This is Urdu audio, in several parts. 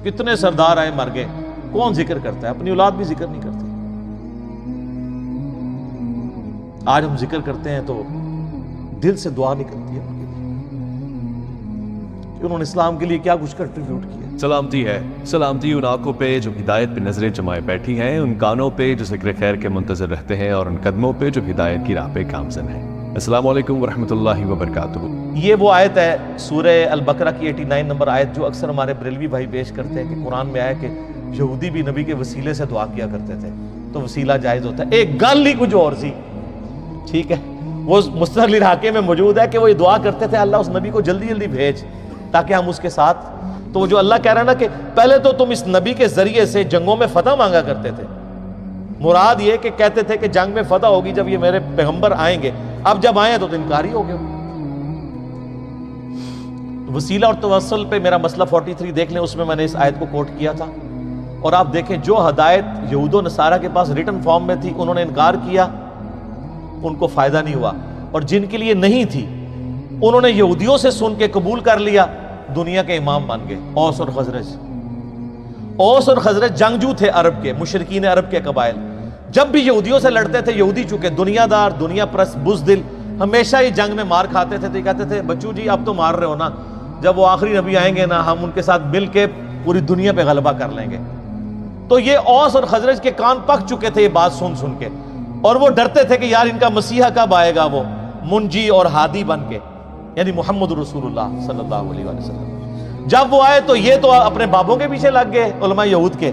کتنے سردار آئے مر گئے، کون ذکر کرتا ہے؟ اپنی اولاد بھی ذکر نہیں کرتی۔ آج ہم ذکر کرتے ہیں تو دل سے دعا نکلتی ہے ان کے لیے کہ انہوں نے اسلام کے لیے کیا کچھ کنٹریبیوٹ کیا۔ سلامتی ہے، سلامتی ان آنکھوں پہ جو ہدایت پہ نظریں جمائے بیٹھی ہیں، ان کانوں پہ جو ذکر خیر کے منتظر رہتے ہیں، اور ان قدموں پہ جو ہدایت کی راہ پہ گامزن ہیں۔ السلام علیکم ورحمۃ اللہ وبرکاتہ۔ یہ وہ آیت ہے سورہ البقرہ کی 89 نمبر آیت جو اکثر ہمارے بریلوی بھائی پیش کرتے ہیں کہ قرآن میں آیا کہ یہودی بھی نبی کے وسیلے سے دعا کیا کرتے تھے، تو وسیلہ جائز ہوتا ہے۔ ایک گل ہی کچھ اور سی، ٹھیک ہے، وہ مستقل علاقے میں موجود ہے کہ وہ یہ دعا کرتے تھے اللہ اس نبی کو جلدی جلدی بھیج تاکہ ہم اس کے ساتھ۔ تو وہ جو اللہ کہہ رہا ہے نا کہ پہلے تو تم اس نبی کے ذریعے سے جنگوں میں فتح مانگا کرتے تھے، مراد یہ کہ کہتے تھے کہ جنگ میں فتح ہوگی جب یہ میرے پیغمبر آئیں گے، اب جب آئے تو انکاری ہو گئے۔ وسیلہ اور توسل پہ میرا مسئلہ 43 دیکھ لیں، اس میں میں نے اس آیت کو کوٹ کیا تھا، اور آپ دیکھیں جو ہدایت یہود و نصارہ کے پاس ریٹن فارم میں تھی انہوں نے انکار کیا، ان کو فائدہ نہیں ہوا، اور جن کے لیے نہیں تھی انہوں نے یہودیوں سے سن کے قبول کر لیا، دنیا کے امام بن گئے۔ اوس اور خزرج، اوس اور خزرج جنگجو تھے عرب کے، مشرکین عرب کے قبائل، جب بھی یہودیوں سے لڑتے تھے، یہودی چونکہ دنیا دار، دنیا پرست، بزدل، ہمیشہ ہی جنگ میں مار کھاتے تھے، تو یہ کہتے تھے بچو جی اب تو مار رہے ہو نا، جب وہ آخری نبی آئیں گے نا ہم ان کے ساتھ مل کے پوری دنیا پہ غلبہ کر لیں گے۔ تو یہ اوس اور خزرج کے کان پک چکے تھے یہ بات سن سن کے، اور وہ ڈرتے تھے کہ یار ان کا مسیحا کب آئے گا وہ منجی اور ہادی بن کے، یعنی محمد رسول اللہ صلی اللہ علیہ وسلم۔ جب وہ آئے تو یہ تو اپنے بابوں کے پیچھے لگ گئے علماء یہود کے۔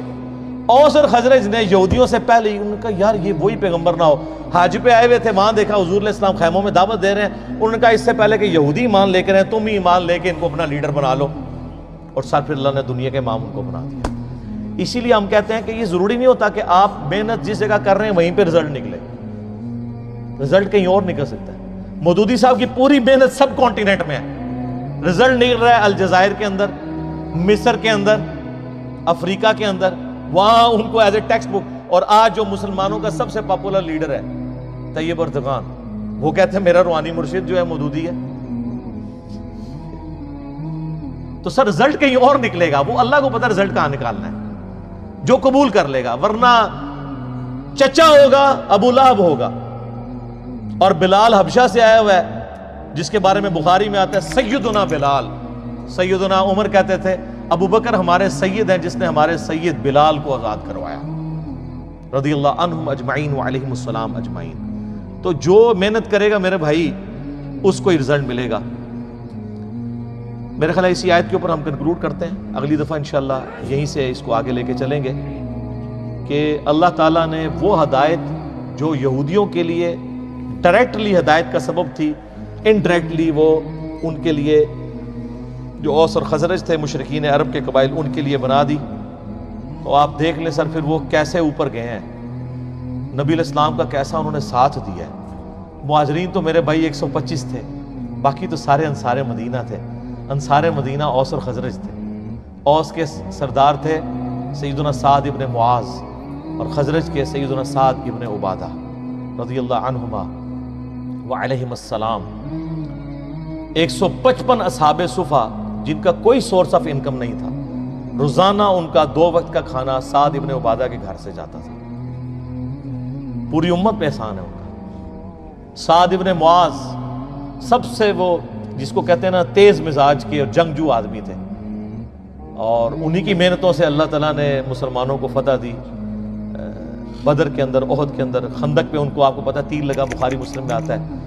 اوس اور خزرج نے یہودیوں سے پہلے ہی انہوں نے کہا یار یہ وہی پیغمبر نہ ہو، حج پہ آئے ہوئے تھے، وہاں دیکھا حضور علیہ السلام خیموں میں دعوت دے رہے ہیں، انہوں نے کہا اس سے پہلے کہ یہودی ایمان لے کر ہیں تم ہی ایمان لے کے ان کو اپنا لیڈر بنا لو، اور سر پھر اللہ نے دنیا کے امام ان کو بنا دیا۔ اسی لیے ہم کہتے ہیں کہ یہ ضروری نہیں ہوتا کہ آپ محنت جس جگہ کر رہے ہیں وہیں پہ رزلٹ نکلے، رزلٹ کہیں اور نکل سکتا ہے۔ مودودی صاحب کی پوری محنت سب کانٹیننٹ میں ہے، رزلٹ نکل رہا ہے الجزائر کے اندر، مصر کے اندر، افریقہ کے اندر، وہاں ان کو ایز اے ٹیکسٹ بک۔ اور آج جو مسلمانوں کا سب سے پاپولر لیڈر ہے طیب اردگان، وہ کہتے ہیں میرا روحانی مرشد جو ہے مودودی ہے۔ تو سر رزلٹ کہیں اور نکلے گا، وہ اللہ کو پتہ رزلٹ کہاں نکالنا ہے، جو قبول کر لے گا، ورنہ چچا ہوگا ابو لہب ہوگا۔ اور بلال حبشہ سے آیا ہوا ہے جس کے بارے میں بخاری میں آتا ہے سیدنا بلال، سیدنا عمر کہتے تھے ابو بکر ہمارے سید ہیں جس نے ہمارے سید بلال کو آزاد کروایا، رضی اللہ عنہم اجمعین وعلیہم السلام اجمعین۔ تو جو محنت کرے گا میرے بھائی اس کو ہی رزلٹ ملے گا۔ میرے خیال ہے اسی آیت کے اوپر ہم کنکلوڈ کرتے ہیں، اگلی دفعہ انشاءاللہ یہیں سے اس کو آگے لے کے چلیں گے کہ اللہ تعالیٰ نے وہ ہدایت جو یہودیوں کے لیے ڈائریکٹلی ہدایت کا سبب تھی، انڈائریکٹلی وہ ان کے لیے جو اوس اور خزرج تھے مشرکین عرب کے قبائل ان کے لیے بنا دی۔ تو آپ دیکھ لیں سر پھر وہ کیسے اوپر گئے ہیں، نبی علیہ السلام کا کیسا انہوں نے ساتھ دیا ہے۔ مہاجرین تو میرے بھائی 125 تھے، باقی تو سارے انصار مدینہ تھے۔ انصار مدینہ اوس اور خزرج تھے، اوس کے سردار تھے سیدنا سعد ابن معاذ، اور خزرج کے سیدنا سعد ابن عبادہ رضی اللہ عنہما وعلیہم السلام۔ 155 اصحاب صفا جن کا کوئی سورس آف انکم نہیں تھا، روزانہ ان کا 2 وقت کا کھانا سعد ابن عبادہ کے گھر سے جاتا تھا۔ پوری امت پہ احسان ہے ان کا۔ سعد ابن معاذ سب سے وہ جس کو کہتے ہیں نا تیز مزاج کے اور جنگجو آدمی تھے، اور انہی کی محنتوں سے اللہ تعالیٰ نے مسلمانوں کو فتح دی۔ بدر کے اندر، احد کے اندر، خندق پہ ان کو آپ کو پتہ تیر لگا، بخاری مسلم میں آتا ہے۔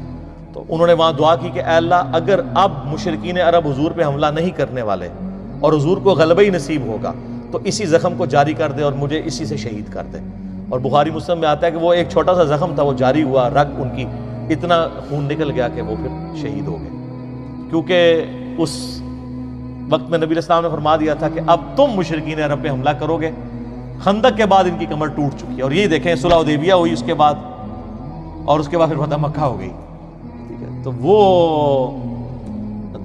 تو انہوں نے وہاں دعا کی کہ اے اللہ اگر اب مشرکین عرب حضور پہ حملہ نہیں کرنے والے اور حضور کو غلبہ ہی نصیب ہوگا تو اسی زخم کو جاری کر دے اور مجھے اسی سے شہید کر دے۔ اور بخاری مسلم میں آتا ہے کہ وہ ایک چھوٹا سا زخم تھا، وہ جاری ہوا، رگ ان کی اتنا خون نکل گیا کہ وہ پھر شہید ہو گئے، کیونکہ اس وقت میں نبی علیہ السلام نے فرما دیا تھا کہ اب تم مشرکین عرب پہ حملہ کرو گے۔ خندق کے بعد ان کی کمر ٹوٹ چکی ہے، اور یہی دیکھیں صلح حدیبیہ ہوئی اس کے بعد، اور اس کے بعد پھر فتح مکہ ہو گئی۔ ٹھیک ہے، تو وہ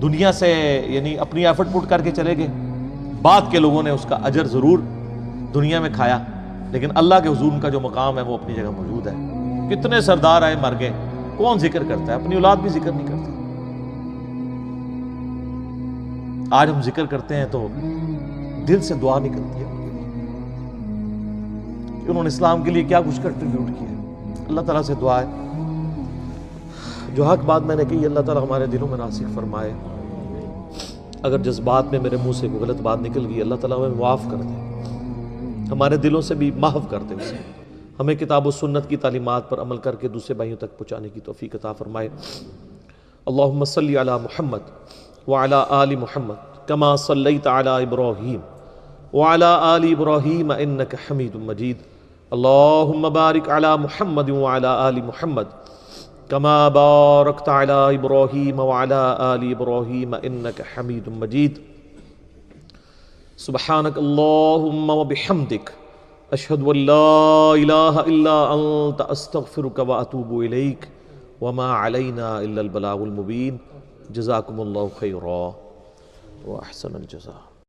دنیا سے یعنی اپنی ایفرٹ پٹ کر کے چلے گئے، بعد کے لوگوں نے اس کا اجر ضرور دنیا میں کھایا، لیکن اللہ کے حضور ان کا جو مقام ہے وہ اپنی جگہ موجود ہے۔ کتنے سردار آئے مر گئے، کون ذکر کرتا ہے؟ اپنی اولاد بھی ذکر نہیں کرتی۔ آج ہم ذکر کرتے ہیں تو دل سے دعا نکلتی ہے کہ انہوں نے اسلام کے لیے کیا کچھ کنٹریبیوٹ کیا. اللہ تعالیٰ سے دعا ہے جو حق بات میں نے کہی اللہ تعالیٰ ہمارے دلوں میں راسخ فرمائے. اگر جذبات میں میرے منہ سے کوئی غلط بات نکل گئی اللہ تعالیٰ ہمیں معاف کر دے, ہمارے دلوں سے بھی محو کر دے اسے. ہمیں کتاب و سنت کی تعلیمات پر عمل کر کے دوسرے بھائیوں تک پہنچانے کی توفیق عطا فرمائے. اللہم صلی علی محمد وعلی آل محمد کما صلیت علی ابراہیم وعلی آل ابراہیم انک حمید مجید. اللہم بارک علی محمد وعلی آل محمد کما بارکت علی ابراہیم وعلی آل ابراہیم انک حمید مجید. سبحانک اللہم وبحمدک اشہد ان لا الہ الا انت استغفرک واتوب الیک وما علینا الا البلاغ المبین. جزاکم اللہ خیرا واحسن الجزاء.